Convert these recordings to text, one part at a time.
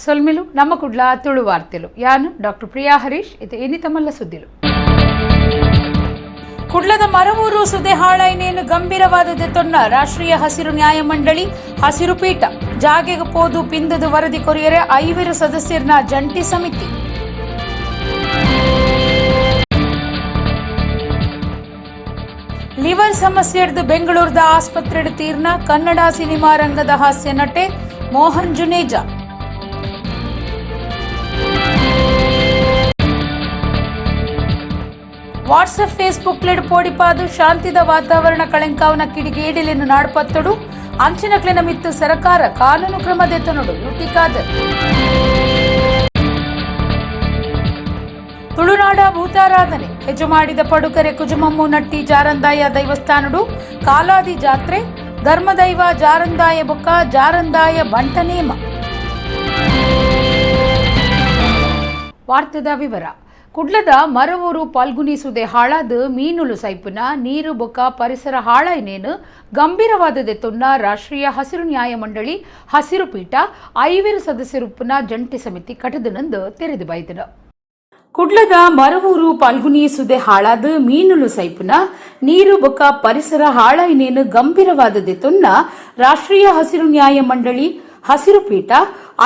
ಸೊಲ್ಮಿಲು ನಮ್ಮ ಕುಡ್ಲ ತುಳು ವಾರ್ತೆಲು ಯಾನು ಡಾಕ್ಟರ್ ಪ್ರಿಯಾ ಹರೀಶ್ ಇದು ಇನ್ನಿತಮಲ್ಲ ಸುದ್ದಿಲು ಕುಡ್ಲದ ಮರವೂರು ಸುದೆ ಹಾಳೈನೇನು ಗಂಭೀರವಾದದೆ ತೊನ್ನ ರಾಷ್ಟ್ರೀಯ ಹಸಿರು ನ್ಯಾಯ ಮಂಡಳಿ ಹಸಿರು ಪೀಠ ಜಾಗೆಗೆ ಪೋದು ಪಿಂದದು ವರದಿ ಕೊರಿಯರೆ 5 ಸದಸ್ಯರನ ಜಂಟಿ ಸಮಿತಿ ಲಿವರ್ ಸಮಸ್ಯೆ ಹಿಡಿದು ಬೆಂಗಳೂರದ ಆಸ್ಪತ್ರೆ ತೀರ್ನ ಕನ್ನಡ ಸಿನಿಮಾ ರಂಗದ ಹಾಸ್ಯ ನಟೆ Mohan Juneja WhatsApp Facebook LED ಪೋಡಿಪಾದು ಶಾಂತಿದ ವಾತಾವರಣ ಕಳೆಂಕಾವನ ಕಿಡಿಗೇಡಿಲೆನ್ನು ನಾಡ್ಪತ್ತಡು ಅಂಚಿನಕ್ಲೆನ ಮಿತ್ತು ಸರ್ಕಾರ ಕಾನೂನು ಕ್ರಮದೆತ್ತನಡು ಯುಟಿಕಾದರ್ ತುಳುನಾಡ ಭೂತಾರಾಧನೆ ಹೆಜ್ಜು ಮಾಡಿದ ಪಡುಕರೆ ಕುಜುಮಮ್ಮು ನಟ್ಟಿ ಜಾರಂದಾಯ ದೈವಸ್ಥಾನಡು ಕಾಲಾದಿ ಜಾತ್ರೆ ಧರ್ಮದೈವ ಜಾರಂದಾಯ ಬೊಕ್ಕ ಜಾರಂದಾಯ ಬಂಟನೇಮ. ವಾರ್ತೆದ ವಿವರ ಕುಡ್ಲದ ಮರವೂರು ಪಾಲ್ಗುನಿ ಸುದೆ ಹಾಳಾದ ಮೀನುಲು ಸೈಪುನ ನೀರು ಬೊಕ್ಕ ಪರಿಸರ ಹಾಳಾಯ್ನೇನು ಗಂಭೀರವಾದದೆ ತೊನ್ನ ರಾಷ್ಟ್ರೀಯ ಹಸಿರು ನ್ಯಾಯ ಮಂಡಳಿ ಹಸಿರು ಪೀಠ 5 ಸದಸ್ಯರುಪ್ಪುನ ಜಂಟಿ ಸಮಿತಿ ಕಟದನಂದು ತೆರೆದು ಬೈದನು. ಕುಡ್ಲದ ಮರವೂರು ಪಾಲ್ಗುನಿ ಸುದೆ ಹಾಳಾದ ಮೀನುಲು ಸೈಪುನ ನೀರು ಬೊಕ್ಕ ಪರಿಸರ ಹಾಳಾಯ್ನೇನು ಗಂಭೀರವಾದದೆ ತೊನ್ನ ರಾಷ್ಟ್ರೀಯ ಹಸಿರು ನ್ಯಾಯ ಮಂಡಳಿ ಹಸಿರು ಪೀಠ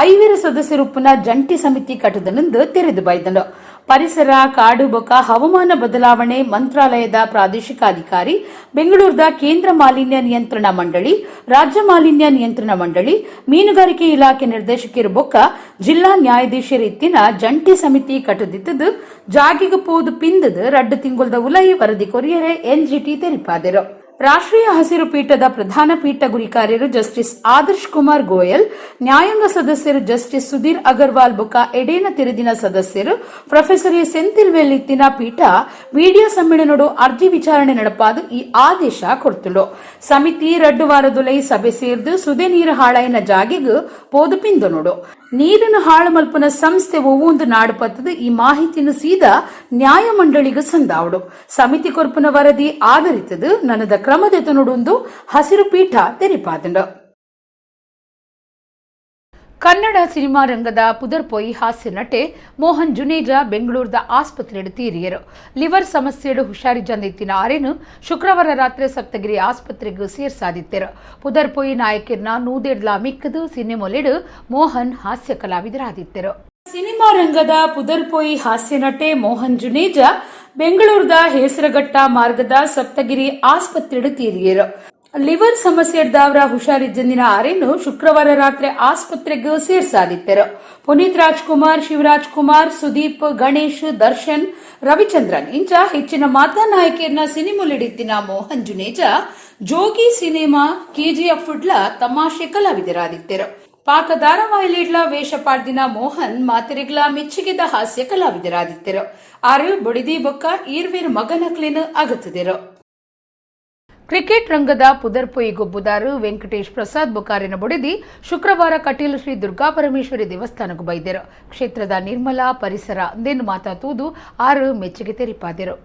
5 ಸದಸ್ಯರುಪ್ಪುನ ಜಂಟಿ ಸಮಿತಿ ಕಟದನಂದು ತೆರೆದು ಬೈದನು. ಪರಿಸರ ಕಾಡು ಬೊಕ್ಕ ಹವಾಮಾನ ಬದಲಾವಣೆ ಮಂತ್ರಾಲಯದ ಪ್ರಾದೇಶಿಕಾಧಿಕಾರಿ ಬೆಂಗಳೂರದ ಕೇಂದ್ರ ಮಾಲಿನ್ಯ ನಿಯಂತ್ರಣ ಮಂಡಳಿ ರಾಜ್ಯ ಮಾಲಿನ್ಯ ನಿಯಂತ್ರಣ ಮಂಡಳಿ ಮೀನುಗಾರಿಕೆ ಇಲಾಖೆ ನಿರ್ದೇಶಕರು ಬೊಕ್ಕ ಜಿಲ್ಲಾ ನ್ಯಾಯಾಧೀಶರ ಇತ್ತಿನ ಜಂಟಿ ಸಮಿತಿ ಕಟದಿತ್ತದು ಜಾಗಿಗೆ ಪೋದು ಪಿಂದದು 2 ತಿಂಗುಳದ ಉಲೈ ವರದಿ ಕೊರಿಯರೆ ಎನ್ಜಿಟಿ ತೆರಿಪಾದರು. ರಾಷ್ಟ್ರೀಯ ಹಸಿರು ಪೀಠದ ಪ್ರಧಾನ ಪೀಠ ಗುರಿಕಾರ್ಯರು ಜಸ್ಟಿಸ್ ಆದರ್ಶ್ ಕುಮಾರ್ ಗೋಯಲ್, ನ್ಯಾಯಾಂಗ ಸದಸ್ಯರು ಜಸ್ಟಿಸ್ ಸುಧೀರ್ ಅಗರ್ವಾಲ್ ಬೊಕ್ಕ ಎಡೇನ ತಿರುದಿನ ಸದಸ್ಯರು ಪ್ರೊಫೆಸರ್ ಸೆಂಥಿಲ್ವೇಲ್ ಇತ್ತಿನ ಪೀಠ ವಿಡಿಯೋ ಸಮ್ಮೇಳನಡು ಅರ್ಜಿ ವಿಚಾರಣೆ ನಡಪಾದು ಈ ಆದೇಶ ಕೊಡ್ತುಳು. ಸಮಿತಿ 2 ವಾರದುಲೈ ಸಭೆ ಸೇರ್ದು ಸುದೆ ನೀರು ಹಾಳಾಯಿನ ಜಾಗೆಗೂ ಪೋದು ಪಿಂದೊನೋಡು ನೀರನ್ನು ಹಾಳು ಮಲ್ಪನ ಸಂಸ್ಥೆ ಒವ್ವೊಂದು ನಾಡು ಪತ್ತದು ಈ ಮಾಹಿತಿಯನ್ನು ಸೀದಾ ನ್ಯಾಯ ಮಂಡಳಿಗೂ ಸಂದಾವಡು ಸಮಿತಿ ಕೊರ್ಪುನ ವರದಿ ಆಧರಿತದು ನನದ ಕ್ರಮದೆತನುಡೊಂದು ಹಸಿರು ಪೀಠ ತೆರಿಪಾದಂಡ. ಕನ್ನಡ ಸಿನಿಮಾ ರಂಗದ ಪುದರ್ಪೊಯಿ ಹಾಸ್ಯ ನಟೆ ಮೋಹನ್ ಜುನೇಜಾ ಬೆಂಗಳೂರದ ಆಸ್ಪತ್ರೆಡು ತೀರಿಯರು. ಲಿವರ್ ಸಮಸ್ಯೆಡು ಹುಷಾರಿಜಂದಿತ್ತಿನ ಆರೇನು ಶುಕ್ರವಾರ ರಾತ್ರಿ ಸಪ್ತಗಿರಿ ಆಸ್ಪತ್ರೆಗೂ ಸೇರ್ಸಾದಿತ್ತೆರು. ಪುದರ್ಪೊಯಿ ನಾಯಕರ್ನ ನೂದೆಡ್ಲ ಮಿಕ್ಕದು ಸಿನಿಮೊಲೆಡು ಮೋಹನ್ ಹಾಸ್ಯ ಕಲಾವಿದರಾದಿತ್ತೆರು. ಸಿನಿಮಾ ರಂಗದ ಪುದರ್ಪೊಯಿ ಹಾಸ್ಯ ನಟೆ ಮೋಹನ್ ಜುನೇಜಾ ಬೆಂಗಳೂರದ ಹೇಸರಘಟ್ಟ ಮಾರ್ಗದ ಸಪ್ತಗಿರಿ ಆಸ್ಪತ್ರೆಡು ತೀರಿಯರು. ಲಿವರ್ ಸಮಸ್ಯೆ ಹಿಡ್ದವರ ಹುಷಾರಿದ್ದಂದಿನ ಆರೇನು ಶುಕ್ರವಾರ ರಾತ್ರಿ ಆಸ್ಪತ್ರೆಗೂ ಸೇರ್ಸಾದಿತ್ತೆರು. ಪುನೀತ್ ರಾಜ್ಕುಮಾರ್, ಶಿವರಾಜ್ ಕುಮಾರ್, ಸುದೀಪ್, ಗಣೇಶ್, ದರ್ಶನ್, ರವಿಚಂದ್ರನ್ ಇಂಚ ಹೆಚ್ಚಿನ ಮಾತಾ ನಾಯಕಿಯರ್ನ ಸಿನಿಮೊಲಿಡಿತ್ತಿನ ಮೋಹನ್ ಜುನೇಜಾ ಜೋಗಿ ಸಿನಿಮಾ ಕೆಜಿಎಫ್ ಉಡ್ಲ ತಮಾಷೆ ಕಲಾವಿದರಾದಿತ್ತೆರು. ಪಾಕ ಧಾರಾವಾಹಿಲಿಡ್ಲ ವೇಷ ಪಾಡ್ದಿನ ಮೋಹನ್ ಮಾತೆರೆಗ್ಲ ಮೆಚ್ಚುಗೆದ ಹಾಸ್ಯ ಕಲಾವಿದರಾದಿತ್ತೆರು. ಆರು ಬೊಡಿದಿ ಬೊಕ್ಕ ಈರ್ವೇರ್ ಮಗನಕ್ಲೇನು ಆಗತ್ತಿದೆರು. ಕ್ರಿಕೆಟ್ ರಂಗದ ಪುದರ್ಪೊಯಿ ಗೊಬ್ಬುದಾರು ವೆಂಕಟೇಶ್ ಪ್ರಸಾದ್ ಬೊಕಾರಿನ ಬೊಡಿದಿ ಶುಕ್ರವಾರ ಕಟೀಲು ಶ್ರೀ ದುರ್ಗಾಪರಮೇಶ್ವರಿ ದೇವಸ್ಥಾನಕ್ಕೂ ಬೈದೆರು. ಕ್ಷೇತ್ರದ ನಿರ್ಮಲ ಪರಿಸರ ಅಂದೇನು ಮಾತಾತುವುದು 6 ಮೆಚ್ಚುಗೆ ತೆರಿಪಾದೆರು.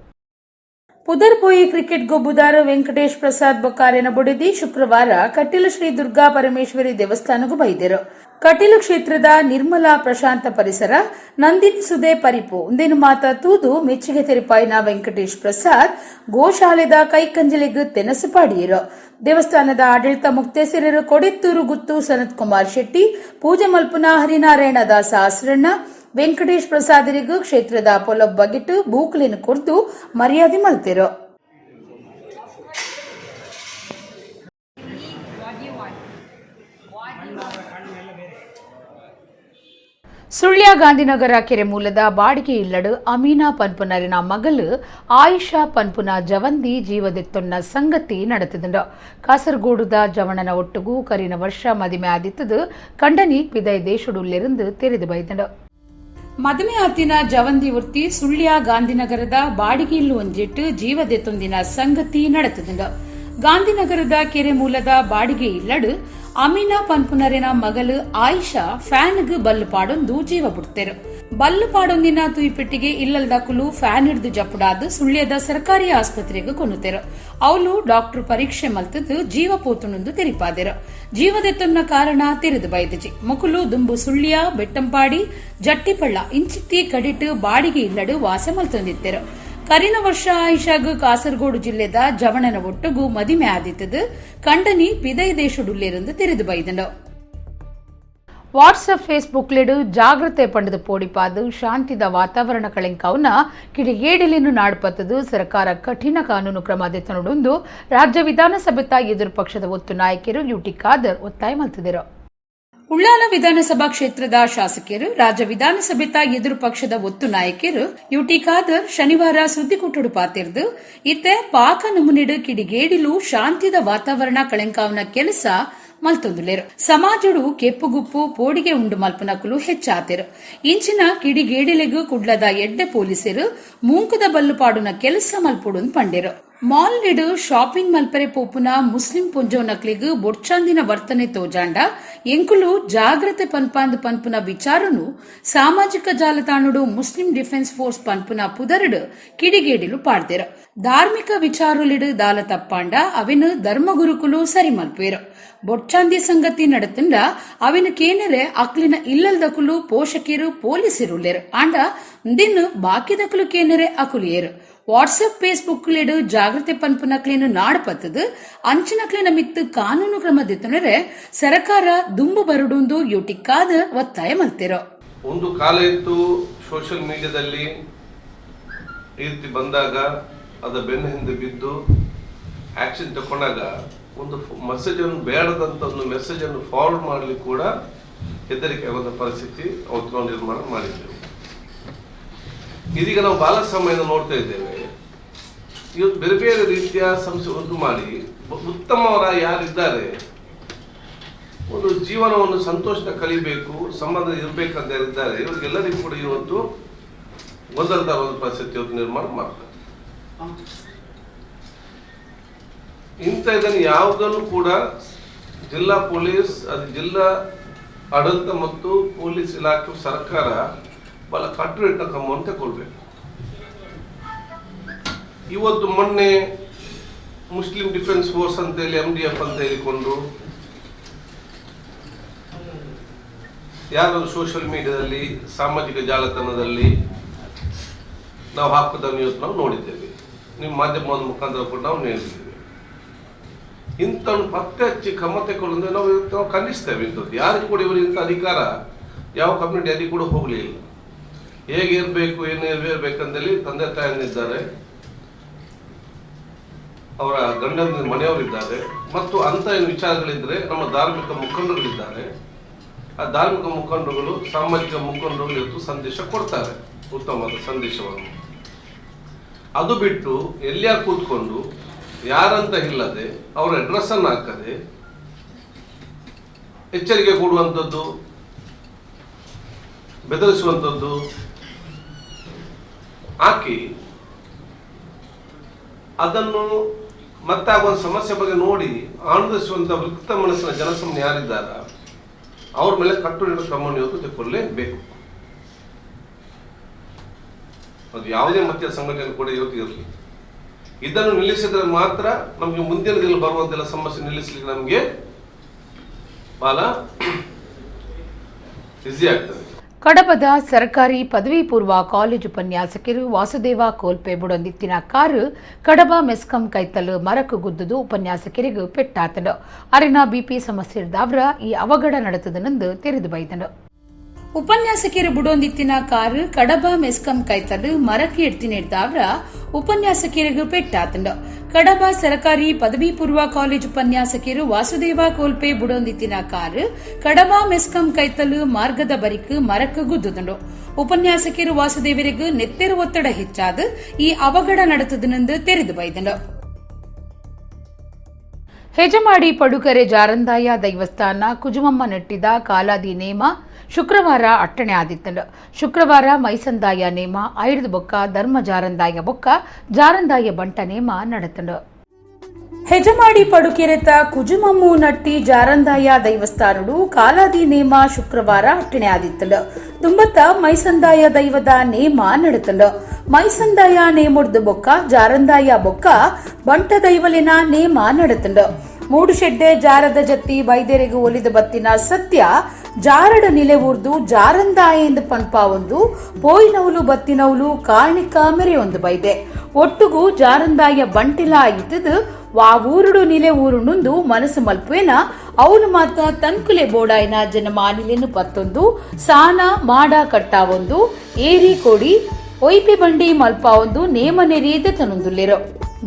ಪುದರ್ಪೊಯಿ ಕ್ರಿಕೆಟ್ ಗೊಬ್ಬುದಾರ ವೆಂಕಟೇಶ್ ಪ್ರಸಾದ್ ಬೊಕಾರಿನ ಬೊಡಿದಿ ಶುಕ್ರವಾರ ಕಟೀಲು ಶ್ರೀ ದುರ್ಗಾ ಪರಮೇಶ್ವರಿ ದೇವಸ್ಥಾನಕ್ಕೂ ಬೈದೆರು. ಕಟೀಲು ಕ್ಷೇತ್ರದ ನಿರ್ಮಲ ಪ್ರಶಾಂತ ಪರಿಸರ ನಂದಿನಿ ಸುದೆ ಪರಿಪು ಒಂದೇನು ಮಾತಾತುವುದು ಮೆಚ್ಚುಗೆ ತೆರಿಪಾಯಿನ ವೆಂಕಟೇಶ್ ಪ್ರಸಾದ್ ಗೋಶಾಲೆದ ಕೈಕಂಜಲಿಗೂ ತೆನಸು ಪಾಡಿಯರು. ದೇವಸ್ಥಾನದ ಆಡಳಿತ ಮುಕ್ತೇಸರರು ಕೊಡೆತ್ತೂರು ಗುತ್ತು ಸನತ್ ಕುಮಾರ್ ಶೆಟ್ಟಿ, ಪೂಜೆ ಮಲ್ಪುನ ಹರಿನಾರಾಯಣ ದಾಸ ಆಸರಣ್ಣ, ವೆಂಕಟೇಶ್ ಪ್ರಸಾದರಿಗೂ ಕ್ಷೇತ್ರದ ಪೊಲಬ್ ಬಗೆಟ್ಟು ಬೂಕ್ಲಿನ ಕೊರ್ದು ಮರ್ಯಾದೆ ಮಲ್ತೆರು. ಸುಳ್ಯ ಗಾಂಧಿನಗರ ಕೆರೆ ಮೂಲದ ಬಾಡಿಗೆ ಇಲ್ಲಡು ಅಮೀನಾ ಪನ್ಪುನರಿನ ಮಗಳು ಆಯಿಷಾ ಪನ್ಪುನ ಜವಂದಿ ಜೀವದೆತ್ತೊನ್ನ ಸಂಗತಿ ನಡೆತದಂಡು. ಕಾಸರಗೋಡುದ ಜವಣನ ಒಟ್ಟುಗೂ ಕರಿನ ವರ್ಷ ಮದಿಮೆ ಆದಿತ್ತದು ಕಂಡನಿ ಪಿದೈ ದೇಶಡುಲ್ಲಿருந்து ತೆರೆದು ಬೈದಂಡು. ಮದುವೆ ಆತಿನ ಜವಂದಿ ಉರ್ತಿ ಸುಳ್ಯ ಗಾಂಧಿನಗರದ ಬಾಡಿಗೆ ಇಲ್ಲು ಒಂಜಿಟ್ಟು ಜೀವದೆತ್ತೊಂದಿನ ಸಂಗತಿ ನಡೆತದಂಡು. ಗಾಂಧಿನಗರದ ಕೆರೆ ಮೂಲದ ಬಾಡಿಗೆ ಇಲ್ಲಡು ಅಮೀನಾ ಪನ್ಪುನರಿನ ಮಗಳು ಆಯಿಷಾ ಫ್ಯಾನ್ಗ್ ಬಲ್ಲು ಪಾಡೊಂದು ಜೀವ ಬಿಡ್ತೇರು. ಬಲ್ಲು ಪಾಡೊಂದಿನ ತುಯಿಪೆಟ್ಟಿಗೆ ಇಲ್ಲಲ್ದಕುಲು ಫ್ಯಾನ್ ಹಿಡಿದು ಜಪ್ಪುಡಾದು ಸುಳ್ಯದ ಸರ್ಕಾರಿ ಆಸ್ಪತ್ರೆಗೆ ಕೊನ್ನುತ್ತೇರು. ಅವಳು ಡಾಕ್ಟರ್ ಪರೀಕ್ಷೆ ಮಲ್ತದ್ದು ಜೀವ ಪೋತುನೊಂದು ತೆರಿಪಾದೆರು. ಜೀವದೆತ್ತೊನ್ನ ಕಾರಣ ತೆರೆದು ಬೈದಜಿ ಮೊಕುಲು ದುಂಬು ಸುಳ್ಯ ಬೆಟ್ಟಂಪಾಡಿ ಜಟ್ಟಿಪಳ್ಳ ಇಂಚಿತ್ತಿ ಕಡಿಟ್ಟು ಬಾಡಿಗೆ ಇಲ್ಲಡು ವಾಸ ಮಲ್ತೊಂದಿತ್ತೇರು. ಕರಿನ ವರ್ಷ ಆಯಿಷಾಗ ಕಾಸರಗೋಡು ಜಿಲ್ಲೆದ ಜವಣನ ಒಟ್ಟುಗು ಮದಿಮೆ ಆದಿತ್ತದು ಕಂಡನಿ ಪಿದೈ ದೇಶಡುಲ್ಲಿருந்து ತೆರೆದು ಬೈದನು. ವಾಟ್ಸಪ್ ಫೇಸ್ಬುಕ್ ಲೆಡು ಜಾಗ್ರತೆ ಪಂಡದು ಪೋಡಿಪಾದು ಶಾಂತಿದ ವಾತಾವರಣ ಕಳೆಂಕವನ್ನ ಕಿಡಿಗೇಡಿಲಿನ್ನು ನಾಡ್ಪತ್ತದು ಸರ್ಕಾರ ಕಠಿಣ ಕಾನೂನು ಕ್ರಮ ದೆತ್ತನೊಡೊಂದು ರಾಜ್ಯ ವಿಧಾನಸಭೆತ ಎದುರು ಪಕ್ಷದ ಒತ್ತು ನಾಯಕರು ಯುಟಿ ಖಾದರ್ ಒತ್ತಾಯ ಮಲ್ತಿದರು. ಉಳ್ಳಾಲ ವಿಧಾನಸಭಾ ಕ್ಷೇತ್ರದ ಶಾಸಕರು ರಾಜ್ಯ ವಿಧಾನಸಭೆತ ಎದುರು ಪಕ್ಷದ ಒತ್ತು ನಾಯಕರು ಯುಟಿ ಖಾದರ್ ಶನಿವಾರ ಸುದ್ದಿಗೋಷ್ಠಿ ಪಾತಿರ್ದು ಇತ್ತೆ ಪಾಕ ನಮೂನೆಡು ಕಿಡಿಗೇಡಿಲು ಶಾಂತಿದ ವಾತಾವರಣ ಕಳೆಂಕಾವನ ಕೆಲಸ ಮಲ್ತೊಂದುಲೇರು. ಸಮಾಜಡು ಕೆಪ್ಪುಗುಪ್ಪು ಪೋಡಿಗೆ ಉಂಡು ಮಲ್ಪನಕುಲು ಹೆಚ್ಚಾತೆರು. ಇಂಚಿನ ಕಿಡಿಗೇಡಿಲೆಗೂ ಕುಡ್ಲದ ಎಡ್ಡೆ ಪೊಲೀಸರು ಮೂಂಕದ ಬಲ್ಲು ಪಾಡುನ ಕೆಲಸ ಮಲ್ಪುಡು ಪಂಡೆರು. ಮಾಲ್ ನೆಡು ಶಾಪಿಂಗ್ ಮಲ್ಪರೆ ಪೋಪುನ ಮುಸ್ಲಿಂ ಪುಂಜೋನಕ್ಲಿಗೂ ಬೊಡ್ಚಾಂದಿನ ವರ್ತನೆ ತೋಜಾಂಡ ಎಂಕುಲು ಜಾಗ್ರತೆ ಪನ್ಪುನ ವಿಚಾರನು ಸಾಮಾಜಿಕ ಜಾಲತಾಣಡು ಮುಸ್ಲಿಂ ಡಿಫೆನ್ಸ್ ಫೋರ್ಸ್ ಪನ್ಪುನ ಪುದರಡು ಕಿಡಿಗೇಡಿಲು ಪಾಡ್ದೇರು. ಧಾರ್ಮಿಕ ವಿಚಾರುಲಿಡು ದಾಲ ತಪ್ಪಾಂಡ ಅವಿನು ಧರ್ಮಗುರುಕುಲು ಸರಿ ಮಲ್ಪೇರು. ಬೊಡ್ಚಾಂದಿ ಸಂಗತಿ ನಡತಂಡ ಅವಿನ ಕೇನರೆ ಅಕ್ಲಿನ ಇಲ್ಲಲ್ದಕುಲು ಪೋಷಕಿರು ಪೊಲೀಸರುಲ್ಲೇರು ಆಂಡ ದಿನ್ನು ಬಾಕಿದಕುಲು ಕೇನರೆ ಅಕುಲಿಯೇರು. ವಾಟ್ಸಪ್ ಫೇಸ್ಬುಕ್ ಲೆಡು ಜಾಗ್ರತೆ ಪನ್ಪುನಕ್ಲೇನು ನಾಡಪತ್ತದು ಅಂಚಿನಕ್ಲಿನ ಮಿತ್ತು ಕಾನೂನು ಕ್ರಮ ದಿತ್ತನರೆ ಸರ್ಕಾರ ದುಂಬು ಬರುಡುಂದು ಯುಟಿ ಖಾದರ್ ಒತ್ತಾಯ ಮಲ್ತಿರೋ. ಒಂದು ಕಾಲ ಇತ್ತು ಸೋಷಿಯಲ್ ಮೀಡಿಯಾದಲ್ಲಿ ಈ ರೀತಿ ಬಂದಾಗ ಅದ ಬೆನ್ನ ಹಿಂದೆ ಬಿದ್ದು ಆಕ್ಷನ್ ತಕೊಂಡಾಗ ಒಂದು ಮೆಸೇಜ್ ಅನ್ನು ಬೇಡದಂತ ಒಂದು ಮೆಸೇಜ್ ಅನ್ನು ಫಾರ್ವರ್ಡ್ ಮಾಡಲಿಕ್ಕೆ ಕೂಡ ಹೆದರಿಕೆ ಆಗುವಂತ ಪರಿಸ್ಥಿತಿ ಅವತ್ತು ನಾವು ನಿರ್ಮಾಣ ಮಾಡಿದ್ದೇವೆ. ಇದೀಗ ನಾವು ಬಹಳ ಸಮಯದಿಂದ ನೋಡ್ತಾ ಇದ್ದೇವೆ. ಇವತ್ತು ಬೇರೆ ಬೇರೆ ರೀತಿಯ ಸಮಸ್ಯೆ ಉಂಟು ಮಾಡಿ ಉತ್ತಮವರ ಯಾರಿದ್ದಾರೆ ಒಂದು ಜೀವನವನ್ನು ಸಂತೋಷದ ಕಲಿಬೇಕು ಸಂಬಂಧ ಇರಬೇಕಂತ ಯಾರಿದ್ದಾರೆ ಇವರಿಗೆಲ್ಲರಿಗೂ ಕೂಡ ಇವತ್ತು ಒಂದರ ಒಂದು ಪರಿಸ್ಥಿತಿ ಇವತ್ತು ನಿರ್ಮಾಣ ಮಾಡ್ತಾರೆ. ಇಂಥ ಇದನ್ನು ಯಾವುದನ್ನು ಕೂಡ ಜಿಲ್ಲಾ ಪೊಲೀಸ್ ಅದು ಜಿಲ್ಲಾ ಆಡಳಿತ ಮತ್ತು ಪೊಲೀಸ್ ಇಲಾಖೆ ಸರ್ಕಾರ ಬಹಳ ಕಟ್ಟುನಿಟ್ಟಿನ ಕ್ರಮವನ್ನು ತಗೊಳ್ಬೇಕು. ಇವತ್ತು ಮೊನ್ನೆ ಮುಸ್ಲಿಂ ಡಿಫೆನ್ಸ್ ಫೋರ್ಸ್ ಅಂತ ಹೇಳಿ MDF ಅಂತ ಹೇಳಿಕೊಂಡು ಯಾರು ಸೋಷಿಯಲ್ ಮೀಡಿಯಾದಲ್ಲಿ ಸಾಮಾಜಿಕ ಜಾಲತಾಣದಲ್ಲಿ ನಾವು ಹಾಕುವುದನ್ನು ಇವತ್ತು ನಾವು ನೋಡಿದ್ದೇವೆ. ನಿಮ್ಮ ಮಾಧ್ಯಮದ ಮುಖಾಂತರ ಕೂಡ ನಾವು ಹೇಳಿದ್ದೇವೆ. ಇಂಥ ಪತ್ತೆ ಹಚ್ಚಿ ಕ್ರಮ ತಗೊಳ್ಳೋದು ನಾವು ಖಂಡಿಸ್ತೇವೆ. ಇಂಥದ್ದು ಯಾರಿಗೂ ಕೂಡ ಇವರು ಇಂಥ ಅಧಿಕಾರ ಯಾವ ಕಮ್ಯುನಿಟಿ ಯಾರಿಗೂ ಕೂಡ ಹೋಗಲಿಲ್ಲ. ಹೇಗೆ ಇರಬೇಕು ಏನು ಇರಬೇಕಂತೇಳಿ ತಂದೆ ತಾಯಿಯನ್ನಿದ್ದಾರೆ, ಅವರ ಗಂಡನ ಮನೆಯವರಿದ್ದಾರೆ ಮತ್ತು ಅಂತ ಏನು ವಿಚಾರಗಳಿದ್ರೆ ನಮ್ಮ ಧಾರ್ಮಿಕ ಮುಖಂಡರುಗಳಿದ್ದಾರೆ. ಆ ಧಾರ್ಮಿಕ ಮುಖಂಡರುಗಳು ಸಾಮಾಜಿಕ ಮುಖಂಡರುಗಳು ಇವತ್ತು ಸಂದೇಶ ಕೊಡ್ತಾರೆ, ಉತ್ತಮವಾದ ಸಂದೇಶವನ್ನು. ಅದು ಬಿಟ್ಟು ಎಲ್ಲಿಯ ಕೂತ್ಕೊಂಡು ಯಾರಂತ ಇಲ್ಲದೆ ಅವರ ಅಡ್ರೆಸ್ ಅನ್ನು ಹಾಕದೆ ಎಚ್ಚರಿಕೆ ಕೊಡುವಂಥದ್ದು, ಬೆದರಿಸುವಂಥದ್ದು ಹಾಕಿ ಅದನ್ನು ಮತ್ತೆ ಆಗುವ ಸಮಸ್ಯೆ ಬಗ್ಗೆ ನೋಡಿ ಆನಂದಿಸುವಂತ ವೃತ್ತ ಮನಸ್ಸಿನ ಜನಸಮೂಹ ಯಾರಿದ್ದಾರ ಅವ್ರ ಮೇಲೆ ಕಟ್ಟುನಿಟ್ಟಿನ ಕ್ರಮವನ್ನು ಇವತ್ತು ತೆಗೆದುಕೊಳ್ಳಲೇಬೇಕು. ಅದು ಯಾವುದೇ ಮತೀಯ ಸಂಘಟನೆ ಕೂಡ ಇವತ್ತು ಇರಲಿ. ಇದನ್ನು ನಿಲ್ಲಿಸಿದ್ರೆ ಮಾತ್ರ ನಮಗೆ ಮುಂದಿನ ದಿನ ಬರುವಂತೆಲ್ಲ ಸಮಸ್ಯೆ ನಿಲ್ಲಿಸಲಿಕ್ಕೆ ನಮಗೆ ಬಹಳ ಈಸಿ ಆಗ್ತದೆ. ಕಡಬದ ಸರ್ಕಾರಿ ಪದವಿ ಪೂರ್ವ ಕಾಲೇಜು ಉಪನ್ಯಾಸಕರು ವಾಸುದೇವ ಕೋಲ್ಪೆ ಬುಡೊಂದಿತ್ತಿನ ಕಾರು ಕಡಬ ಮೆಸ್ಕಾಂ ಕೈತಲು ಮರಕು ಗುದ್ದುದು ಉಪನ್ಯಾಸಕರಿಗೂ ಪೆಟ್ಟಾತನು. ಅರಿನ ಬಿಪಿ ಸಮಸ್ಯೆ ಇರ್ದಾವ್ರ ಈ ಅವಘಡ ನಡೆತದನೆಂದು ತೆರೆದು ಬೈದನು. ಉಪನ್ಯಾಸಕರು ಬುಡೊಂದಿತ್ತಿನ ಕಾರು ಕಡಬ ಮೆಸ್ಕಾಂ ಕೈತಲು ಮರಕ್ಕೆ ಎಡ್ತಿನಿಡ್ದಾವ್ರ ಉಪನ್ಯಾಸಕರಿಗೂ ಪೆಟ್ಟಾತಂಡು. ಕಡಬ ಸರ್ಕಾರಿ ಪದವಿ ಪೂರ್ವ ಕಾಲೇಜು ಉಪನ್ಯಾಸಕರು ವಾಸುದೇವ ಕೋಲ್ಪೆ ಬುಡೊಂದಿತ್ತಿನ ಕಾರು ಕಡಬ ಮೆಸ್ಕಾಂ ಕೈತಲು ಮಾರ್ಗದ ಬರಿಕ್ ಮರಕ್ಕೆ ಗುದ್ದುದುಂಡು. ಉಪನ್ಯಾಸಕರು ವಾಸುದೇವರಿಗೂ ನೆತ್ತೆರು ಒತ್ತಡ ಹೆಚ್ಚಾದ ಈ ಅವಘಡ ನಡೆತದನೆಂದು ತೆರೆದು ಬೈದನು. ಹೆಜಮಾಡಿ ಪಡುಕರೆ ಜಾರಂದಾಯ ದೈವಸ್ಥಾನ ಕುಜುಮಮ್ಮ ನೆಟ್ಟಿದ ಕಾಲಾದಿ ನೇಮ ಶುಕ್ರವಾರ ಅಟ್ಟಣೆ ಆದಿತ್ತಂಡು. ಶುಕ್ರವಾರ ಮೈಸಂದಾಯ ನೇಮ ಐಡ್ದು ಬೊಕ್ಕ ಧರ್ಮ ಜಾರಂದಾಯ ಬೊಕ್ಕ ಜಾರಂದಾಯ ಬಂಟ ನೇಮ ನಡೆತಂಡು. ಹೆಜಮಾಡಿ ಪಡುಕೆರೆತ ಕುಜುಮಮ್ಮು ನಟ್ಟಿ ಜಾರಂದಾಯ ದೈವಸ್ಥಾನಡು ಕಾಲಾದಿ ನೇಮ ಶುಕ್ರವಾರ ಅಟ್ಟಣೆ ಆದಿತ್ತಂಡ ದುಂಬತ್ತ ಮೈಸಂದಾಯ ದೈವದ ನೇಮ ನಡೆತಂಡ ಮೈಸಂದಾಯ ನೇಮುಡ್ದು ಬೊಕ್ಕ ಜಾರಂದಾಯ ಬೊಕ್ಕ ಬಂಟ ದೈವಲಿನ ನೇಮ ನಡೆತಂಡ ಮೂಡು ಶೆಡ್ಡೆ ಜಾರದ ಜತ್ತಿ ಬೈದೆರೆಗೆ ಒಲಿದ ಬತ್ತಿನ ಸತ್ಯ ಜಾರಡ ನಿಲೆ ಊರ್ದು ಜಾರಂದಾಯೆಂದು ಪನ್ಪ ಒಂದು ಪೋಯಿನವಲು ಬತ್ತಿನವಲು ಕಾರ್ಣಿಕ ಮೆರೆಯೊಂದು ಬೈದೆ ಒಟ್ಟುಗೂ ಜಾರಂದಾಯ ಬಂಟಿಲ ಇದ್ದದು ವಾ ಊರುಡು ನಿಲೆ ಊರುಂಡು ಮನಸ್ಸು ಮಲ್ಪೇನ ಅವನು ಮಾತ ತನ್ಕುಲೆ ಬೋಡಾಯಿನ ಜನ ಮಾನಿಲೆನು ಪತ್ತೊಂದು ಸಾನ ಮಾಡ ಕಟ್ಟ ಒಂದು ಏರಿ ಕೊಡಿ ಒಯ್ಪಿ ಬಂಡಿ ಮಲ್ಪ ಒಂದು ನೇಮನೆರೀದ ತನೊಂದುಲ್ಲೆರು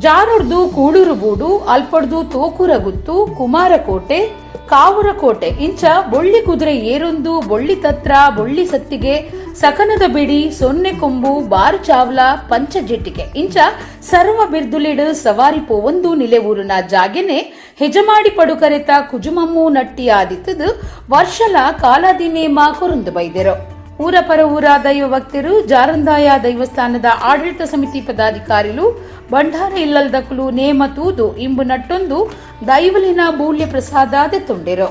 ಜಾರೊಡ್ದು ಕೂಡೂರು ಬೂಡು ಅಲ್ಪಡ್ದು ತೋಕೂರ ಗುತ್ತು ಕುಮಾರಕೋಟೆ ಕಾವುರಕೋಟೆ ಇಂಚ ಬೊಳ್ಳಿ ಕುದುರೆ ಏರೊಂದು ಬೊಳ್ಳಿ ತತ್ರ ಬೊಳ್ಳಿ ಸತ್ತಿಗೆ ಸಕನದ ಬಿಡಿ ಸೊನ್ನೆ ಕೊಂಬು ಬಾರು ಚಾವ್ಲ ಪಂಚಜೆಟ್ಟಿಗೆ ಇಂಚ ಸರ್ವ ಬಿರ್ದುಲಿಡು ಸವಾರಿ ಪೋವೊಂದು ನಿಲೆ ಊರಿನ ಜಾಗೆನೆ ಹೆಜಮಾಡಿ ಪಡುಕರೆತ ಕುಜುಮಮ್ಮು ನಟ್ಟಿ ಆದಿತ್ತದು ವರ್ಷಲ ಕಾಲಾದಿ ನೇಮ ಕೊರಂದು ಬೈದೆರು ಊರ ಪರ ಊರ ದೈವ ಭಕ್ತರು ಜಾರಂದಾಯ ದೈವಸ್ಥಾನದ ಆಡಳಿತ ಸಮಿತಿ ಪದಾಧಿಕಾರಿಗಳು ಬಂಡಾರ ಇಲ್ಲಲ್ದಕ್ಕಲು ನೇಮ ತೂದು ಇಂಬು ನಟ್ಟೊಂದು ದೈವಲಿನ ಬೂಲ್ಯ ಪ್ರಸಾದ ದೆತ್ತೊಂಡೆರು.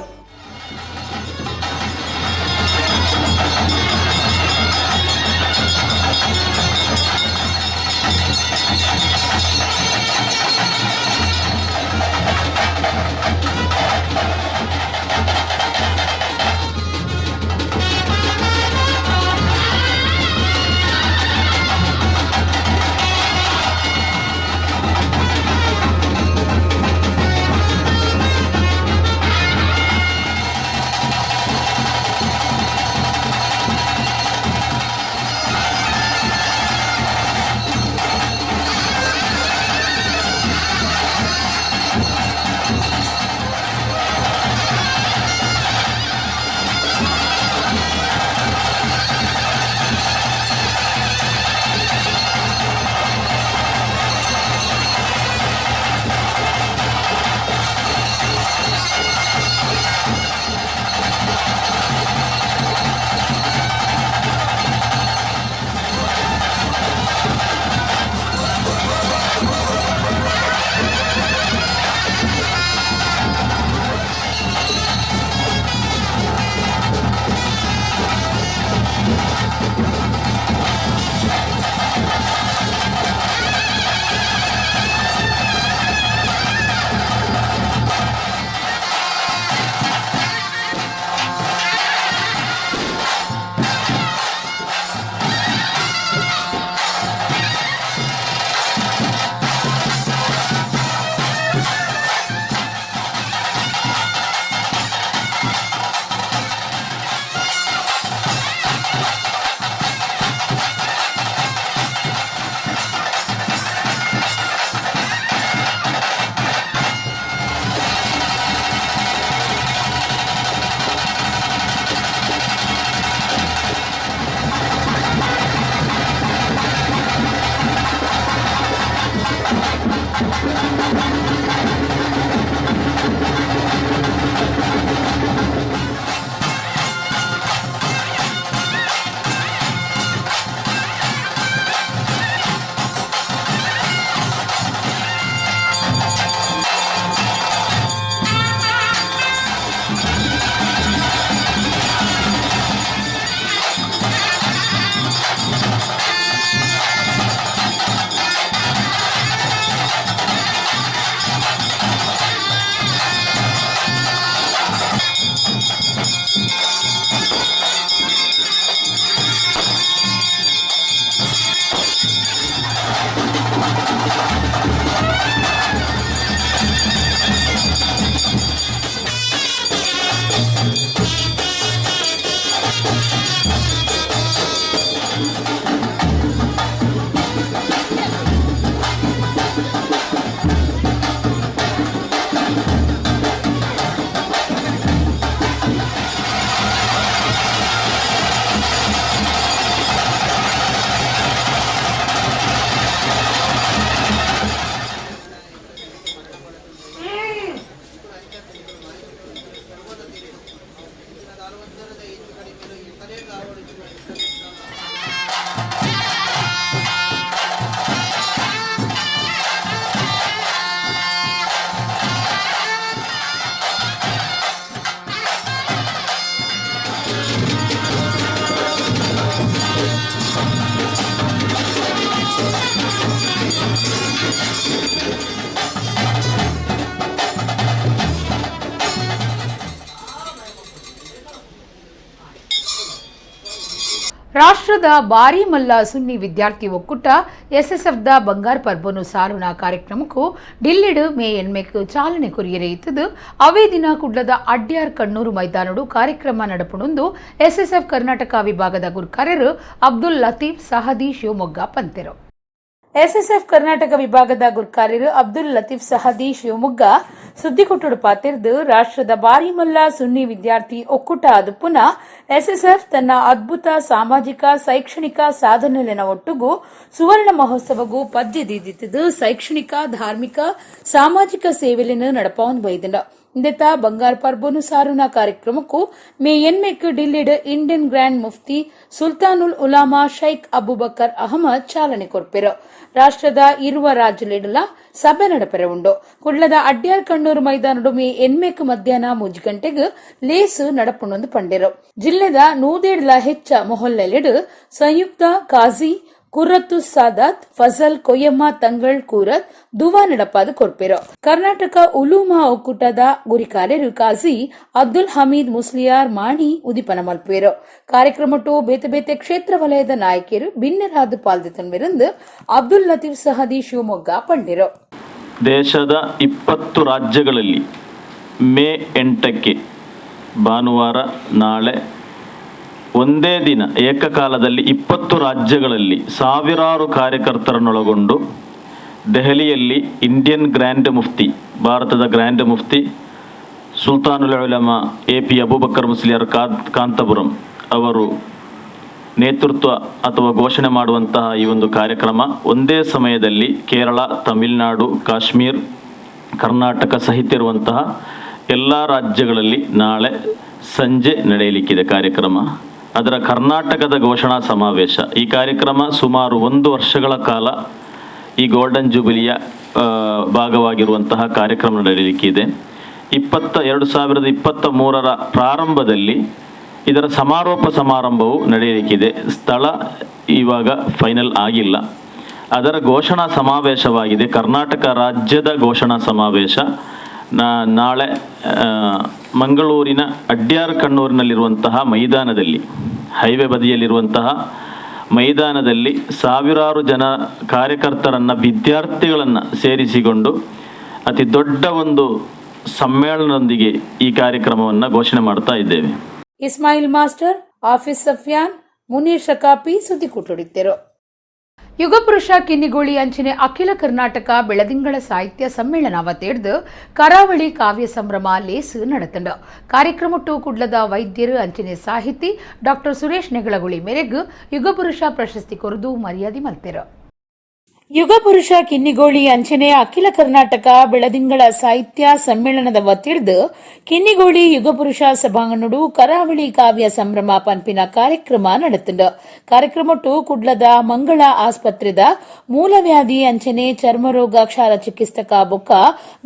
ರಾಷ್ಟ್ರದ ಬಾರಿಮಲ್ಲ ಸುನ್ನಿ ವಿದ್ಯಾರ್ಥಿ ಒಕ್ಕೂಟ ಎಸ್ಎಸ್ಎಫ್ದ ಬಂಗಾರ ಪರ್ಬನು ಸಾರುನ ಕಾರ್ಯಕ್ರಮಕ್ಕೂ ಡಿಲ್ಲಿಡು ಮೇ ಎನ್ಮೆಕ್ ಚಾಲನೆ ಕೊರಿಯರೆಯಿತದು ಅವೇ ದಿನ ಕುಡ್ಲದ ಅಡ್ಯಾರ್ ಕಣ್ಣೂರು ಮೈದಾನಡು ಕಾರ್ಯಕ್ರಮ ನಡಪುಣುಂದು ಎಸ್ಎಸ್ಎಫ್ ಕರ್ನಾಟಕ ವಿಭಾಗದ ಗುರ್ಕಾರ್ಯರು ಅಬ್ದುಲ್ ಲತೀಫ್ ಸಹದಿ ಶಿವಮೊಗ್ಗ ಪಂತೆರು. ಎಸ್ಎಸ್ಎಫ್ ಕರ್ನಾಟಕ ವಿಭಾಗದ ಗುರ್ಕಾರ್ಯರು ಅಬ್ದುಲ್ ಲತೀಫ್ ಸಹದಿ ಶಿವಮೊಗ್ಗ ಸುದ್ದಿಕೊಟ್ಟುಡು ಪಾತಿರ್ದು ರಾಷ್ಟ್ರದ ಬಾರಿಮಲ್ಲ ಸುನ್ನಿ ವಿದ್ಯಾರ್ಥಿ ಒಕ್ಕೂಟ ಅದು ಪುನಃ ಎಸ್ಎಸ್ಎಫ್ ತನ್ನ ಅದ್ಭುತ ಸಾಮಾಜಿಕ ಶೈಕ್ಷಣಿಕ ಸಾಧನೆಲಿನ ಒಟ್ಟುಗೂ ಸುವರ್ಣ ಮಹೋತ್ಸವಗೂ ಪದ್ಯದಿದ್ದಿದ್ದು ಶೈಕ್ಷಣಿಕ ಧಾರ್ಮಿಕ ಸಾಮಾಜಿಕ ಸೇವೆಲಿನ ನಡಪವನ್ ಬೈದಿನ ಇಂದೆತ ಬಂಗಾರ ಪರ್ಬನು ಸಾರುನ ಕಾರ್ಯಕ್ರಮಕ್ಕೂ ಮೇ ಎನ್ಮೆಕ್ ಡಿಲ್ಲಿಡ್ ಇಂಡಿಯನ್ ಗ್ರ್ಯಾಂಡ್ ಮುಫ್ತಿ ಸುಲ್ತಾನುಲ್ ಉಲಾಮಾ ಶೈಖ್ ಅಬೂಬಕರ್ ಅಹಮದ್ ಚಾಲನೆ ಕೊರ್ಪೆರು. ರಾಷ್ಟ್ರದ ಇರುವ ರಾಜ್ಯಲಿಡಲ ಸಭೆ ನಡಪೆರೆ ಉಂಡು. ಕುಡ್ಲದ ಅಡ್ಯಾರ್ ಕಣ್ಣೂರು ಮೈದಾನಡು ಮೇ ಎನ್ಮೆಕ್ ಮಧ್ಯಾಹ್ನ 3 ಗಂಟೆಗೆ ಲೇಸು ನಡಪುಣೊಂದು ಪಂಡೆರು. ಜಿಲ್ಲೆದ 150 ಹೆಚ್ಚ ಮೊಹಲ್ಲೆಲಿಡು ಸಂಯುಕ್ತ ಕಾಜಿ ಕುರ್ರತ್ತು ಸಾದಾತ್ ಫಜಲ್ ಕೊಯ್ಯಮ್ಮ ತಂಗಳ್ ಕೂರತ್ ದುವಾ ನಡಪಾದ ಕೊರ್ಪೆರು. ಕರ್ನಾಟಕ ಉಲೂಮಾ ಒಕ್ಕೂಟದ ಗುರಿಕಾರ್ಯರು ಕಾಜಿ ಅಬ್ದುಲ್ ಹಮೀದ್ ಮುಸ್ಲಿಯಾರ್ ಮಾಣಿ ಉದಿಪನ ಮಲ್ಪೆರು. ಕಾರ್ಯಕ್ರಮಟ್ಟು ಬೇತೆ ಬೇತೆ ಕ್ಷೇತ್ರ ವಲಯದ ನಾಯಕಿಯರು ಭಿನ್ನರಾದ ಪಾಲ್ದಿತನ್ಮೆರಂದು ಅಬ್ದುಲ್ ಲತೀಫ್ ಸಹದಿ ಶಿವಮೊಗ್ಗ ಪಂಡಿರು. ದೇಶದ 20 ರಾಜ್ಯಗಳಲ್ಲಿ ಮೇ 8ಕ್ಕೆ ಭಾನುವಾರ ನಾಳೆ ಒಂದೇ ದಿನ ಏಕಕಾಲದಲ್ಲಿ 20 ರಾಜ್ಯಗಳಲ್ಲಿ ಸಾವಿರಾರು ಕಾರ್ಯಕರ್ತರನ್ನೊಳಗೊಂಡು ದೆಹಲಿಯಲ್ಲಿ ಇಂಡಿಯನ್ ಗ್ರ್ಯಾಂಡ್ ಮುಫ್ತಿ ಭಾರತದ ಗ್ರ್ಯಾಂಡ್ ಮುಫ್ತಿ ಸುಲ್ತಾನುಲ್ ಉಲಮಾ ಎಪಿ ಅಬೂಬಕರ್ ಮುಸ್ಲಿಯಾರ್ ಕಾಂತಪುರಂ ಅವರು ನೇತೃತ್ವ ಅಥವಾ ಘೋಷಣೆ ಮಾಡುವಂತಹ ಈ ಒಂದು ಕಾರ್ಯಕ್ರಮ ಒಂದೇ ಸಮಯದಲ್ಲಿ ಕೇರಳ, ತಮಿಳುನಾಡು, ಕಾಶ್ಮೀರ್, ಕರ್ನಾಟಕ ಸಹಿತ ಇರುವಂತಹ ಎಲ್ಲ ರಾಜ್ಯಗಳಲ್ಲಿ ನಾಳೆ ಸಂಜೆ ನಡೆಯಲಿಕ್ಕಿದೆ ಕಾರ್ಯಕ್ರಮ. ಅದರ ಕರ್ನಾಟಕದ ಘೋಷಣಾ ಸಮಾವೇಶ. ಈ ಕಾರ್ಯಕ್ರಮ ಸುಮಾರು 1 ವರ್ಷಗಳ ಕಾಲ ಈ ಗೋಲ್ಡನ್ ಜೂಬಿಲಿಯ ಭಾಗವಾಗಿರುವಂತಹ ಕಾರ್ಯಕ್ರಮ ನಡೆಯಲಿಕ್ಕಿದೆ. 2023ರ ಪ್ರಾರಂಭದಲ್ಲಿ ಇದರ ಸಮಾರೋಪ ಸಮಾರಂಭವು ನಡೆಯಲಿಕ್ಕಿದೆ. ಸ್ಥಳ ಇವಾಗ ಫೈನಲ್ ಆಗಿಲ್ಲ. ಅದರ ಘೋಷಣಾ ಸಮಾವೇಶವಾಗಿದೆ. ಕರ್ನಾಟಕ ರಾಜ್ಯದ ಘೋಷಣಾ ಸಮಾವೇಶ ನಾಳೆ ಮಂಗಳೂರಿನ ಅಡ್ಯಾರ್ ಕಣ್ಣೂರಿನಲ್ಲಿರುವಂತಹ ಮೈದಾನದಲ್ಲಿ, ಹೈವೇ ಬದಿಯಲ್ಲಿರುವಂತಹ ಮೈದಾನದಲ್ಲಿ ಸಾವಿರಾರು ಜನ ಕಾರ್ಯಕರ್ತರನ್ನ, ವಿದ್ಯಾರ್ಥಿಗಳನ್ನ ಸೇರಿಸಿಕೊಂಡು ಅತಿ ದೊಡ್ಡ ಒಂದು ಸಮ್ಮೇಳನದೊಂದಿಗೆ ಈ ಕಾರ್ಯಕ್ರಮವನ್ನು ಘೋಷಣೆ ಮಾಡ್ತಾ ಇದ್ದೇವೆ. ಇಸ್ಮಾಯಿಲ್ ಮಾಸ್ಟರ್, ಆಫೀಸ್ ಸಫಿಯಾನ್, ಮುನೀರ್ ಶಕಾಪಿ ಸುದ್ದಿ ಕೊಟ್ಟೊಡಿದ್ದರು. ಯುಗಪುರುಷ ಕಿನ್ನಿಗೋಳಿ ಅಂಚನೆ ಅಖಿಲ ಕರ್ನಾಟಕ ಬೆಳದಿಂಗಳ ಸಾಹಿತ್ಯ ಸಮ್ಮೇಳನ ಅವತ್ತೇಡ್ದು ಕರಾವಳಿ ಕಾವ್ಯ ಸಂಭ್ರಮ ಲೇಸು ನಡೆತಂಡ. ಕಾರ್ಯಕ್ರಮಟ್ಟು ಕುಡ್ಲದ ವೈದ್ಯರು ಅಂಚನೆ ಸಾಹಿತಿ ಡಾಕ್ಟರ್ ಸುರೇಶ್ ನೆಗಳಗುಳಿ ಮೇರೆಗೂ ಯುಗಪುರುಷ ಪ್ರಶಸ್ತಿ ಕೊರದು ಮರ್ಯಾದೆ ಮಲ್ಪೆರು. ಯುಗಪುರುಷ ಕಿನ್ನಿಗೋಳಿ ಅಂಚನೆ ಅಖಿಲ ಕರ್ನಾಟಕ ಬೆಳದಿಂಗಳ ಸಾಹಿತ್ಯ ಸಮ್ಮೇಳನದ ಒತ್ತಿಡ್ದು ಕಿನ್ನಿಗೋಳಿ ಯುಗಪುರುಷ ಸಭಾಂಗಣಡು ಕರಾವಳಿ ಕಾವ್ಯ ಸಂಭ್ರಮ ಪಂಪಿನ ಕಾರ್ಯಕ್ರಮ ನಡೆತಂಡು. ಕಾರ್ಯಕ್ರಮಟ್ಟು ಕುಡ್ಲದ ಮಂಗಳ ಆಸ್ಪತ್ರೆದ ಮೂಲವ್ಯಾಧಿ ಅಂಚನೆ ಚರ್ಮರೋಗ ಕ್ಷಾರ ಚಿಕಿತ್ಸಕ ಬೊಕ್ಕ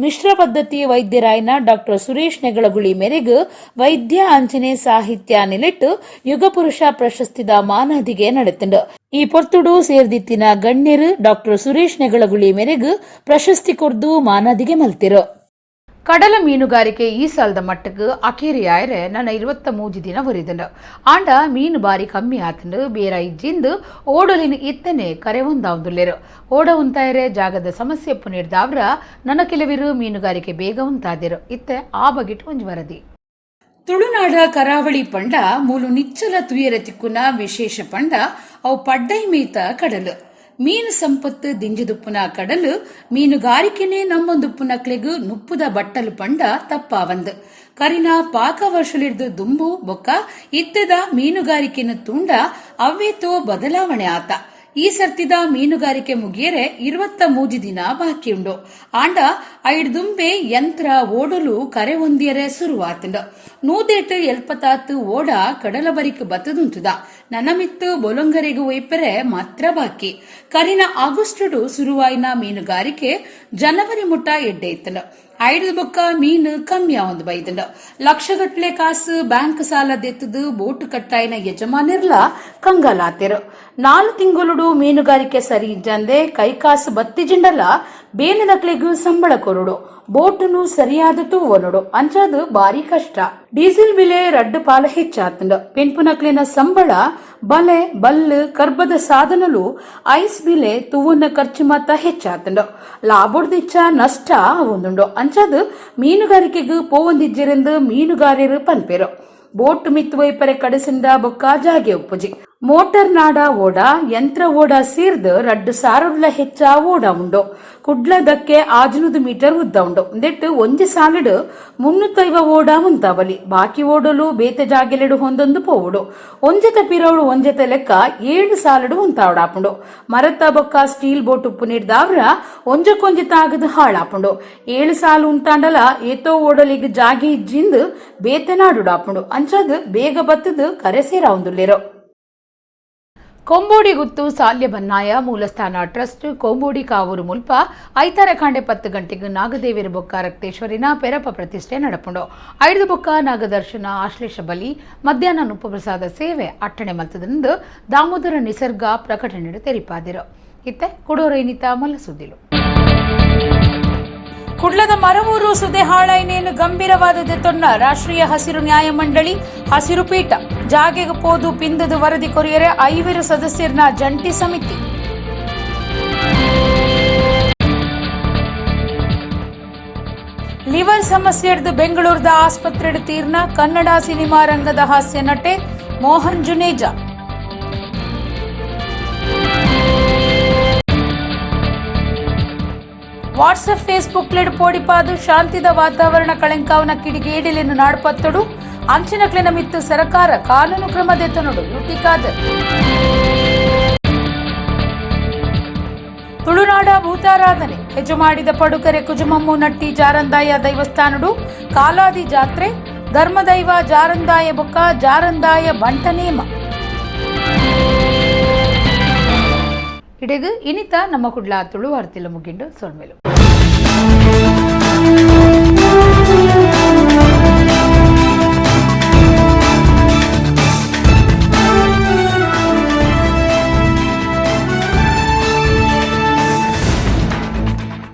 ಮಿಶ್ರ ಪದ್ಧತಿ ವೈದ್ಯರಾಯನ ಡಾಕ್ಟರ್ ಸುರೇಶ್ ನೆಗಳಗುಳಿ ಮೇರೆಗೂ ವೈದ್ಯ ಅಂಚನೆ ಸಾಹಿತ್ಯ ನಿಲೆಟ್ಟು ಯುಗಪುರುಷ ಪ್ರಶಸ್ತಿದ ಮಾನದಿಗೆ ನಡೆತಂಡು. ಈ ಪೊರ್ತುಡು ಸೇರ್ದಿತ್ತಿನ ಗಣ್ಯರು ಡಾಕ್ಟರ್ ಸುರೇಶ್ ನೆಗಳಗುಳಿ ಮೇರೆಗೂ ಪ್ರಶಸ್ತಿ ಕೊರ್ದು ಮಾನದಿಗೆ ಮಲ್ತಿರು. ಕಡಲ ಮೀನುಗಾರಿಕೆ ಈ ಸಾಲದ ಮಟ್ಟಕ್ಕೆ ಅಕೇರಿಯಾಯರೆ ನನ್ನ 23 ದಿನ ಒರಿದಂಡು. ಆಂಡ ಮೀನು ಬಾರಿ ಕಮ್ಮಿ ಆತಂಡು ಬೇರ ಇಜ್ಜಿಂದು ಓಡಲಿನ ಇತ್ತನೆ ಕರೆ ಒಂದಾವುದುಲ್ಲೇರು. ಓಡ ಉಂತಾಯರೆ ಜಾಗದ ಸಮಸ್ಯೆ ಪುನೀರ್ದಾವ್ರ ನನ್ನ ಕೆಲವಿರು ಮೀನುಗಾರಿಕೆ ಬೇಗ ಉಂತಾದಿರು. ಇತ್ತೆ ಆ ಬಗೆಟ್ ಒಂಜು ವರದಿ. ತುಳುನಾಡ ಕರಾವಳಿ ಪಂಡ ಮೂಲು ನಿಚ್ಚಲ ತುಯರ ತಿಕ್ಕುನ ವಿಶೇಷ ಪಂಡ ಅವು ಪಡ್ಡೈ ಮೇತ ಕಡಲು. ಮೀನು ಸಂಪತ್ತು ದಿಂಜದುಪ್ಪುನ ಕಡಲು ಮೀನುಗಾರಿಕೆನೇ ನಮ್ಮೊಂದುಪ್ಪುನ ಕ್ಲೆಗು ನುಪ್ಪುದ ಬಟ್ಟಲು ಪಂಡ ತಪ್ಪಾವಂದು. ಕರಿನ ಪಾಕ ವರ್ಷಲಿಡ್ದು ದುಂಬು ಬೊಕ್ಕ ಇತ್ತದ ಮೀನುಗಾರಿಕೆನ ತುಂಡ ಅವ್ವೇತೋ ಬದಲಾವಣೆ ಆತ. ಈ ಸರ್ತಿದ ಮೀನುಗಾರಿಕೆ ಮುಗಿಯರೆ 23 ದಿನ ಬಾಕಿ ಉಂಡು. ಆಂಡ ಐಡ್ದುಂಬೆ ಯಂತ್ರ ಓಡಲು ಕರೆ ಒಂದಿಯರೆ ಶುರುವಾತುಂಡು. 170 ಓಡ ಕಡಲ ಬರಿಕ್ ಬತ್ತದುಂತುದ. ನನ್ನ ಮಿತ್ತು ಬೊಲೊಂಗರೆಗೂ ಒಯ್ಪರೆ ಮಾತ್ರ ಬಾಕಿ. ಕರಿನ ಆಗಸ್ಟುಡು ಶುರುವಾಯಿನ ಮೀನುಗಾರಿಕೆ ಜನವರಿ ಮುಟ್ಟ ಎಡ್ಡೆಯ್ತಂಡು. ಐದು ಬೊಕ್ಕ ಮೀನು ಕಮ್ಮಿ ಆವಂದು ಬೈದಂಡ. ಲಕ್ಷಗಟ್ಲೆ ಕಾಸು ಬ್ಯಾಂಕ್ ಸಾಲ ದೆತ್ತದು ಬೋಟ್ ಕಟ್ಟಾಯಿನ ಯಜಮಾನಿರ್ಲ ಕಂಗಾಲಾತೆರು. 4 ತಿಂಗಳು ಮೀನುಗಾರಿಕೆ ಸರಿ ಇಜ್ಜಂದೆ ಕೈ ಕಾಸು ಬತ್ತಿಜಿಂಡಲ ಬೇನದಕ್ಲೆಗೂ ಸಂಬಳ ಕೊರಡು ಬೋಟುನು ಸರಿಯಾದ ತೂವನೋಡು ಅಂಚದು ಬಾರಿ ಕಷ್ಟ. ಡೀಸೆಲ್ ಬೆಲೆ ರಡ್ಡು ಪಾಲ ಹೆಚ್ಚಾತಂಡ ಪೆನ್ಪುನಕ್ಲಿನ ಸಂಬಳ ಬಲೆ ಬಲ್ಲು ಕರ್ಬದ ಸಾಧನಲು ಐಸ್ ಬೆಲೆ ತೂವನ್ನ ಖರ್ಚು ಮತ್ತ ಹೆಚ್ಚಾತಂಡ ಲಾಭೋಡ್ದಿಚ್ಚ ನಷ್ಟ ಒಂದುಂಡು ಅಂಚದು ಮೀನುಗಾರಿಕೆಗೂ ಪೋವಂದಿಜ್ಜಿರೆಂದು ಮೀನುಗಾರರು ಪನ್ಪೇರು. ಬೋಟ್ ಮಿತ್ತುವೈಪರೆ ಕಡಸಿಂದ ಬೊಕ್ಕ ಜಾಗೆ ಉಪ್ಪುಜಿ ಮೋಟರ್ ನಾಡ ಓಡ ಯಂತ್ರ ಓಡ ಸೇರ್ದು ರಡ್ಡು ಸಾರುಡ್ಲ ಹೆಚ್ಚ ಓಡ ಉಂಡು ಕುಡ್ಲದಕ್ಕೆ 500 ಮೀಟರ್ ಉದ್ದ ಉಂಡು ದೆಟ್ಟು ಒಂಜಿ ಸಾಲಿಡು 350 ಓಡ ಉಂತಾವಲಿ ಬಾಕಿ ಓಡಲು ಬೇತೆ ಜಾಗೆಲೆಡು ಹೊಂದೊಂದು ಪೋವುಡು ಒಂಜೆತ ಪಿರವಡು ಒಂಜೆತ ಲೆಕ್ಕ 7 ಸಾಲಿಡು ಉಂತಾವಡಾಪುಂಡು. ಮರತ ಬೊಕ್ಕ ಸ್ಟೀಲ್ ಬೋಟ್ ಉಪ್ಪು ನೀಡ್ದಾವ್ರ ಒಂಜಕ್ಕೊಂಜೆತ ಆಗದು ಹಾಳಾಪುಂಡು 7 ಸಾಲು ಉಂತಾಂಡಲ ಏತೋ ಓಡಲಿಗೆ ಜಾಗೆ ಇಜ್ಜಿಂದು ಬೇತೆ ನಾಡುಡಾಪುಂಡು ಅಂಚದು ಬೇಗ ಬತ್ತದು ಕರೆ ಸೇರಾವುದುಲ್ಲೇರೋ. ಕೊಂಬೋಡಿ ಗುತ್ತು ಸಾಲ್ಯ ಬನ್ನಾಯ ಮೂಲಸ್ಥಾನ ಟ್ರಸ್ಟ್ ಕೊಂಬೋಡಿ ಕಾವೂರು ಮುಲ್ಪ ಐತಾರ ಕಾಂಡೆ 10 ಗಂಟೆಗೆ ನಾಗದೇವಿರ ಬೊಕ್ಕ ರಕ್ತೇಶ್ವರಿನ ಪೆರಪ ಪ್ರತಿಷ್ಠೆ ನಡಪುಂಡು. 5 ಬೊಕ್ಕ ನಾಗದರ್ಶನ ಆಶ್ಲೇಷ ಬಲಿ ಮಧ್ಯಾಹ್ನ ಉಪಪ್ರಸಾದ ಸೇವೆ ಅಟ್ಟಣೆ ಮಲ್ತದಂದು ದಾಮೋದರ ನಿಸರ್ಗ ಪ್ರಕಟಣೆ ತೆರಿಪಾದಿರು. ಇತ್ತೆ ಕುಡೋರೈನಿತ ಮಲ್ಲ ಸುದ್ದಿಲು ಕುಡ್ಲದ ಮರವೂರು ಸುದೆಹಾಳೈನೇನು ಗಂಭೀರವಾದದೆ ತೊನ್ನ ರಾಷ್ಟ್ರೀಯ ಹಸಿರು ನ್ಯಾಯ ಮಂಡಳಿ ಹಸಿರು ಪೀಠ ಜಾಗೆಗೆ ಪೋದು ಪಿಂದದ ವರದಿ ಕೊರಿಯರೆ 5 ಸದಸ್ಯರನ ಜಂಟಿ ಸಮಿತಿ. ಲಿವರ್ ಸಮಸ್ಯೆ ಹಿಡಿದು ಬೆಂಗಳೂರದ ಆಸ್ಪತ್ರೆ ತೀರ್ನ ಕನ್ನಡ ಸಿನಿಮಾ ರಂಗದ ಹಾಸ್ಯ ನಟೆ Mohan Juneja. WhatsApp Facebook LED ಪೋಡಿಪಾದು ಶಾಂತಿದ ವಾತಾವರಣ ಕಳೆಂಕಾವನ ಕಿಡಿಗೇಡಿಲೆನ್ನು ನಾಡ್ಪತ್ತೊಡು ಅಂಚಿನಕ್ಲೆನ ಮಿತ್ತು ಸರ್ಕಾರ ಕಾನೂನು ಕ್ರಮದೆತ್ತನೊಡು ಯುಟಿಕಾದರ್. ತುಳುನಾಡ ಭೂತಾರಾಧನೆ ಹೆಜ್ಜು ಮಾಡಿದ ಪಡುಕರೆ ಕುಜುಮಮ್ಮು ನಟ್ಟಿ ಜಾರಂದಾಯ ದೈವಸ್ಥಾನಡು ಕಾಲಾದಿ ಜಾತ್ರೆ ಧರ್ಮದೈವ ಜಾರಂದಾಯ ಬೊಕ್ಕ ಜಾರಂದಾಯ ಬಂಟನೇಮ. ಇಡೆಗು ಇನಿತ ನಮ್ಮ ಕುಡ್ಲ ತುಳು ವಾರ್ತೆಲು ಮುಗಿಂಡು ಸೊಳ್ಮೆಲು.